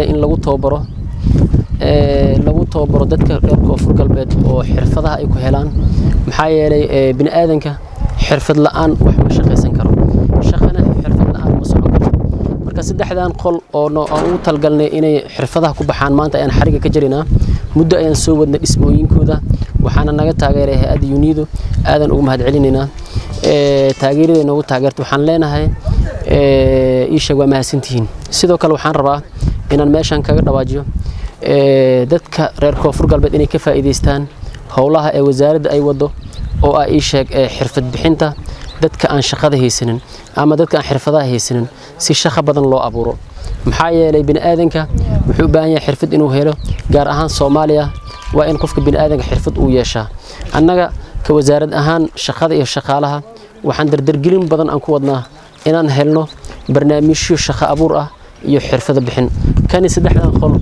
in lagu tababaro dadka reer koonfur galbeed oo xirfadaha ay ku helaan maxaa yeelay bini aadanka xirfad la'aan wax ma shaqaysan karo shaqana xirfad la'aan ma socon karto marka saddexdan qol oo aan ugu talgalnay inay xirfadaha ku baxaan maanta ayaan xariga ka jirinaa muddo ayaan soo wadnay dhismooyinkooda waxaana naga taageeray hay'adda UNIDO aadan ugu mahadcelinaynaa taageerada noogu taageerto waxaan leenahay sheeg waa mahadsantihiin sidoo kale waxaan rabaa inaan meeshan kaga dhawaajiyo dadka reer koonfur galbeed inay ka faa'iideystaan howlaha ee wasaaradda ay wado oo ay sheeg xirfad bixinta dadka aan shaqada haysanin ama dadka aan xirfadaha haysanin si shaqo badan loo abuuro maxaa yeelay bini aadanka wuxuu u baahan yahay xirfad inuu helo gaar ahaan Soomaaliya waa in qofka bini aadanka xirfad uu yeeshaa annaga ka wasaarad ahaan shaqada iyo shaqaalaha waxaan dardargelin badan aan ku wadnaa inaan helno barnaamijyo shaqo abuur ah iyo xirfado bixin kani saddexdan qol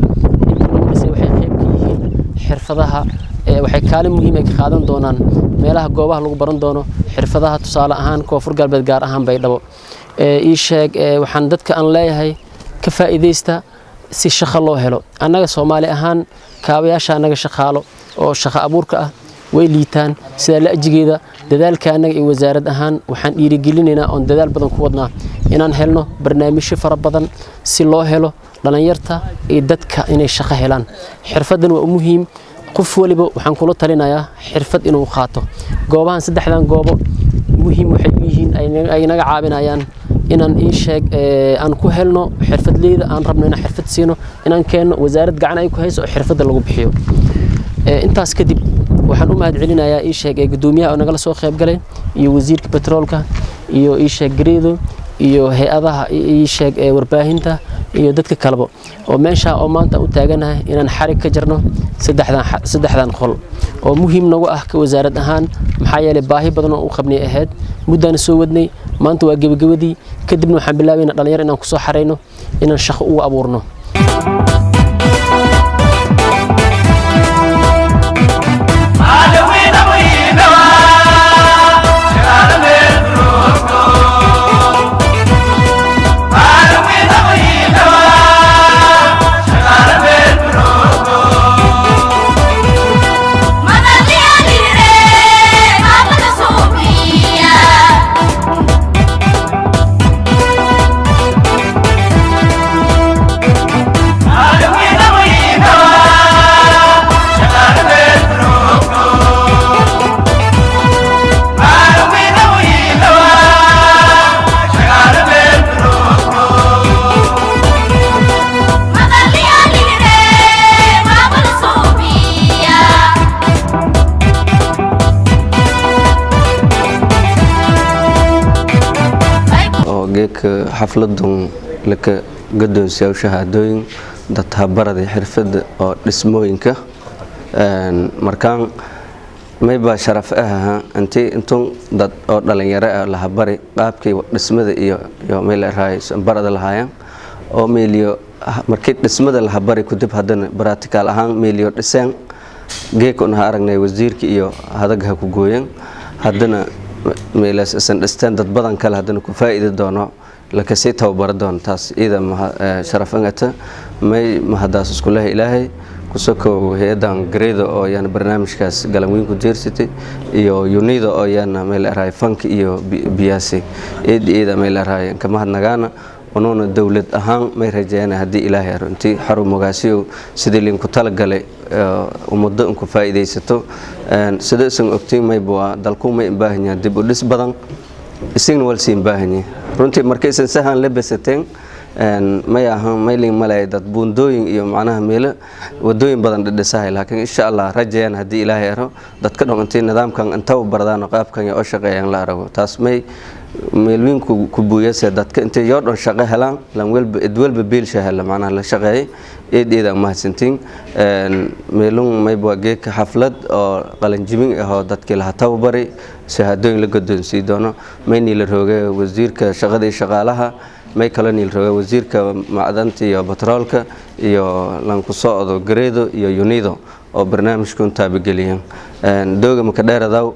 inta lagu dhisay waxay qayb ka yihiin xirfadaha waxay kaalin muhiim ah ka qaadan doonaan meelaha goobaha lagu baran doono xirfadaha tusaale ahaan koonfur galbeed gaar ahaan Baydhabo sheeg waxaan dadka aan leeyahay ka faa'iideysta si shaqo loo helo annaga Soomaali ahaan kaabayaasha annaga shaqaalo oo shaqo abuurka ah way liitaan sida la ajigeeda dadaalka annaga ee wasaarad ahaan waxaan dhiirigelinaynaa oo dadaal badan ku wadnaa inaan helno barnaamijyo fara badan si loo helo dhalinyarta iyo dadka inay shaqo helaan xirfadan waa muhiim qof waliba waxaan kula talinayaa xirfad inuu qaato goobahan saddexdan goobo muhiim waxay yihiin ay naga caawinayaan inaan sheeg aan ku helno xirfadleyda aan rabno inaan xirfad siino inaan keeno wasaarad gacan ay ku hayso xirfada lagu bixiyo intaas kadib waxaan u mahadcelinayaa sheeg gudoomiyaha oo nagala soo qayb galay iyo wasiirka petroolka iyo sheeg Gareedo iyo hay'adaha sheeg warbaahinta iyo dadka kaleba oo meesha oo maanta u taaganahay inaan xarig ka jarno saddexdan qol oo muhiim nagu ah ka wasaarad ahaan maxaa yeelay baahi badan oo u qabnay ahayd muddana soo wadnay maanta waa gabagabadii kadibna waxaan bilaabaynaa dhalinyar inaan ku soo xareyno inaan shaqo ugu abuurno xafladun laka gadoonsiyo shahaadooyin dad tababarada xirfad oo dhismooyinka markaan mayba sharaf ah intuu dad oo dhalinyaro ah la habari qaabkii dhismada iyo meel raay barada lahaayeen oo meeliyo markii dhismada la habari ku dib hadana practical ahaan meeliyo dhiseen geekon aragnay wasiirka iyo hadagha ku gooyeen hadana meelas isan dhistaan dad badan kale hadana ku faa'iido doono laka sii tababar doon taas ida sharafangata may mahadaas isku leeyahay ilaahay ku soo hay'adan Gareedo oo yaan barnaamijkaas galanweyn ku jeersatay iyo UNIDO oo yaan meel raay fank iyo biyaasi ida meel raay ka mahadnagaana ونون دولة أهم ما يرجعنا هدي إلهي رنتي حرب مقاسيو سدلين كتلا قلة ومدة كفايدة ستو سدسن أكتين ما يبوا دلكم ما يباهني دي بوليس بدن السين والسين باهني رنتي مركز سهل لبستين ما يهم ما يلين ملاي دات بوندوين يوم معناها ميلا ودوين بدن دسهل لكن إن شاء الله رجعنا هدي إلهي رو دات كده أنتي نظام كان أنتو بردان وقاف كان يأشق يعني لا رو تاسمي meelweyn ku buuyay dadka inta yoodon shaqo helaan lan walba beel shahal macnaha la shaqeey eedeeda ma hasantiin meelun mayba geeka xaflad oo qalan jibin ah dadkii la tababaray shahaadooyin la gadoonsiin doono mayni la roogay wasiirka shaqada iyo shaqaalaha may kala niil roogay wasiirka macdanta iyo petroolka iyo lan ku socdo Gareedo iyo UNIDO oo barnaamijku taabageliyan dooga ma ka dheeradaw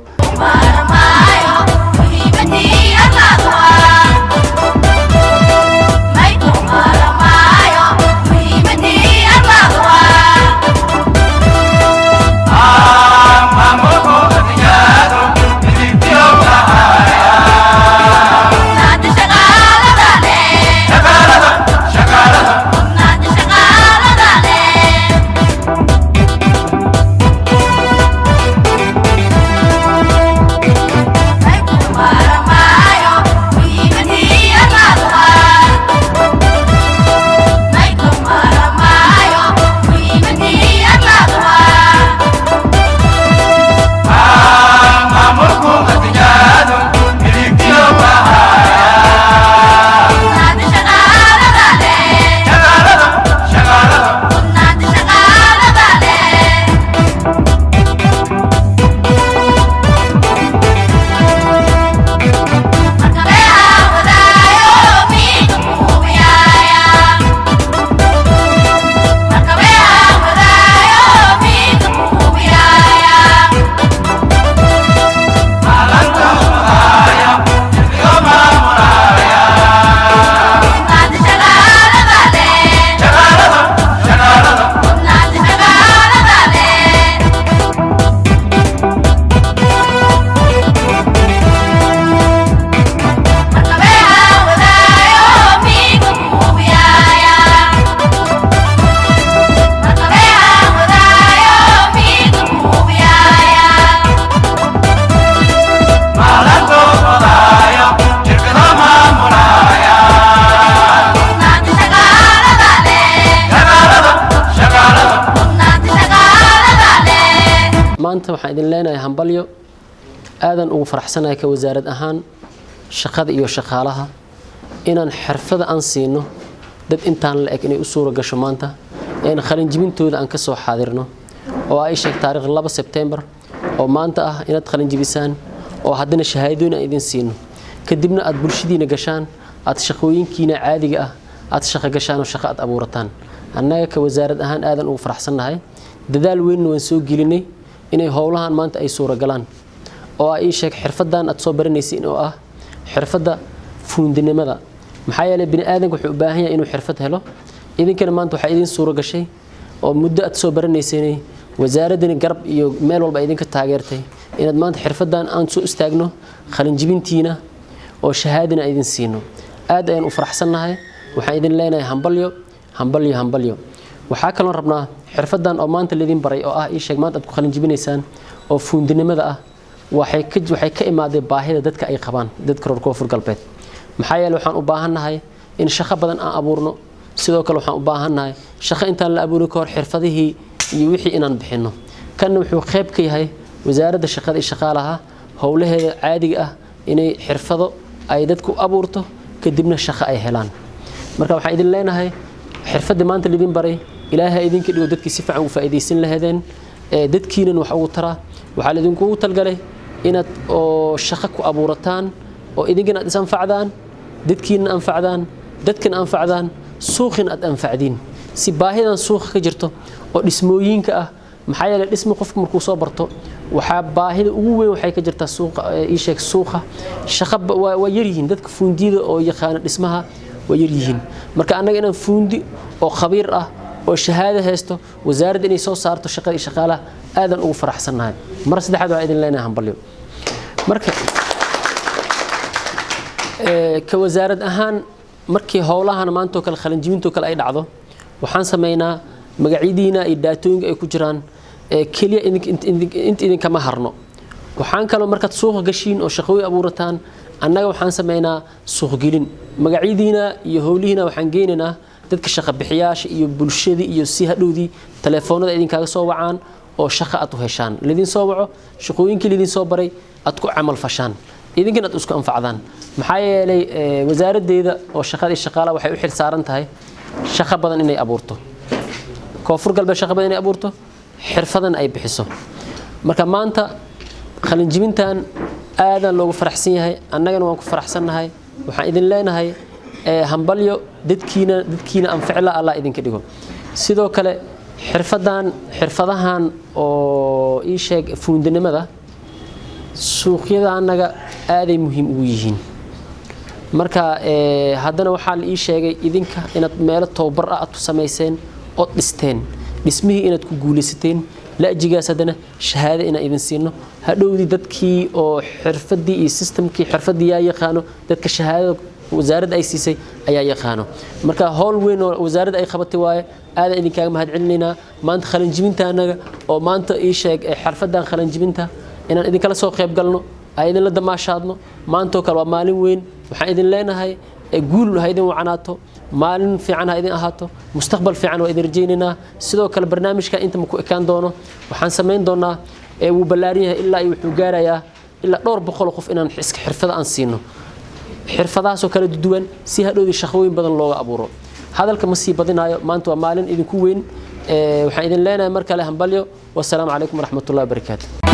maanta waxaan idin leenahay hambalyo aadan ugu faraxsanahay ka wasaarad ahaan shaqada iyo shaqaalaha inaan xirfada aan siino dad intaan la eg inay u suura gasho maanta een qalin jibintooda aan ka soo xaadirno oo ay sheeg taariikh 2 September oo maanta ah inaad qalin jibisaan oo haddana shahaadooyin aan idin siino kadibna aad bulshadiina gashaan aad shaqooyinkiina caadiga ah aad shaqo gashaan oo shaqo aad abuurataan annaga ka wasaarad ahaan aadan ugu faraxsanahay dadaal weyn waan soo gelinay inay howlahan maanta ay suura galaan oo ay sheeg xirfadan aad soo baranaysiin oo ah xirfada fuundinimada maxaa yeelay bini aadanku wuxuu u baahan yahay inuu xirfad helo idinkana maanta waxa idin suura gashay oo muddo aad soo baranaysiin wasaaradani garab iyo meel walba idinka taageertay inaad maanta xirfadan aan soo istaagno qalin jibintiina oo shahaadina idin siino aad ayaan u faraxsanahay waxaan idin leenahay hambalyo hambalyo hambalyo waxa kale oo rabnaa xirfadan oo maanta leedin baray oo ah ii sheeg maanta aad ku qalin jibinaysaan oo fuundinimada ah waxay ka imaaday baahida dadka ay qabaan dadka reer Koonfur Galbeed maxaa yeelay waxaan u baahanahay in shaqo badan aan abuurno sidoo kale waxaan u baahanahay shaqo intaan la abuurin ka hor xirfadihii iyo wixii inaan bixino kan wuxuu qayb ka yahay wasaaradda shaqada iyo shaqaalaha howlaheeda caadiga ah inay xirfado ay dadku abuurto kadibna shaqo ay helaan marka waxaan idin leenahay xirfada maanta leedin baray ilaahay idinka dhigo dadkii si fiican u faa'iideysan lahaydeen dadkiina wax ugu tara waxa la idinku talgalay inaad oo shaqo ku abuurataan oo idinkana aad anfacdaan dadkiina anfacdaan dadkana anfacdaan suuqina aad anfacdiin si baahidan suuqa ka jirto oo dhismooyinka ah maxaa yeelay dhismo qofku markuu soo barto waxa baahida ugu weyn waxay ka jirtaa suuqa ii sheeg suuqa shaqo waa yar yihiin dadka fuundida oo yaqaan dhismaha waa yar yihiin marka anaga inaan fuundi oo khabiir ah oo shahaado haysto wasaaradda inay soo saarto shaqada iyo shaqaalaha aadan ugu faraxsanahay mar saddexaad waa idin leenahay hambalyo marka ka wasaarad ahaan markii howlahan maanta kala qalin jibinto kala ay dhacdo waxaan sameeynaa magaciidiina iyo daatooyinka ay ku jiraan kaliya idin kama harno waxaan kale markaad suuq gashiin oo shaqooyin abuurataan annaga waxaan sameeynaa suuq gelin magaciidiina iyo howlihiina waxaan geenaynaa dadka shaqo bixiyaasha iyo bulshada iyo si hadhowdii telefoonada idin kaaga soo wacaan oo shaqo aad u heshaan lidin soo waco shaqooyinkii lidin soo baray aad ku amal fashaan idinkana aad isku anfacdaan maxaa yeelay wasaaraddeeda oo shaqada iyo shaqaalaha waxay u xil saaran tahay shaqo badan inay abuurto Koonfur Galbeed shaqo badan inay abuurto xirfadan ay bixiso marka maanta qalin jibintan aadan loogu faraxsan yahay annagana waan ku faraxsanahay waxaan idin leenahay hambalyo dadkiina anficla Allah idinka dhigo sidoo kale xirfadahan oo ii sheeg fuundinimada suuqyada anaga aaday muhiim ugu yihiin marka haddana waxaa la ii sheegay idinka inaad meelo tababar ah aad ku sameyseen oo dhisteen dhismihii inaad ku guulaysateen la ajigaas haddana shahaado inaan idin siino hadhowdii dadkii oo xirfadii iyo systemkii xirfadii yaa yaqaano dadka shahaado wasaaradda ay siisay ayaa yaqaano marka howl weyn oo wasaaradda ay qabatay waaye aad idinkaaga mahad celinayna maanta qalin jibinta anaga oo maanta ii sheeg xirfadan qalin jibinta inaan idin kala soo qayb galno ay idin la damaashaadno maanta kale waa maalin weyn waxaan idin leenahay guul ha idin wacanaato maalin fiican ha idin ahaato mustaqbal fiican waa idin rajaynaynaa sidoo kale barnaamijka inta ma ku ekaan doono waxaan samayn doonaa wuu ballaaran yahay ilaa iyo wuxuu gaarayaa ilaa 200 qof inaan iska xirfada aan siino xirfadahaas oo kala duwan si hadhowdii shaqooyin badan looga abuuro hadalka ma sii badinaayo maanta waa maalin idinku weyn waxaan idin leenahay mar kale hambalyo wassalaamu calaykum waraxmatullaahi wabarakaatuh